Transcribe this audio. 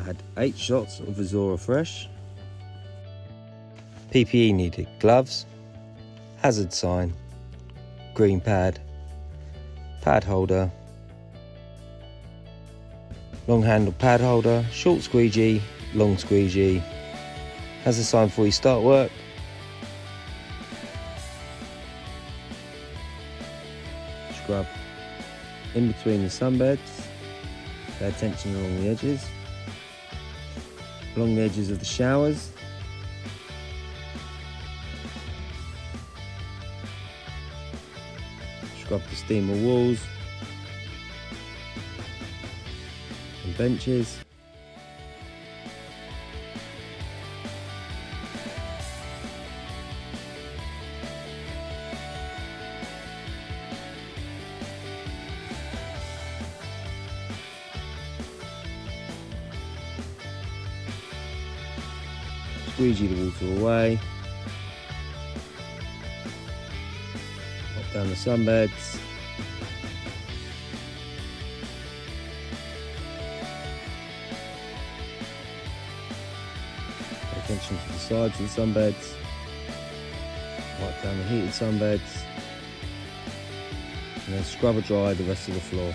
had 8 shots of Azora Fresh. PPE needed: gloves, hazard sign, green pad, pad holder, long handle pad holder, short squeegee, long squeegee, hazard sign before you start work, scrub in between the sunbeds, pay attention along the edges, along the edges of the showers, scrub the steamer walls and benches, squeegee the water away, pop down the sunbeds, pay attention to the sides of the sunbeds, wipe down the heated sunbeds, and then scrub or dry the rest of the floor.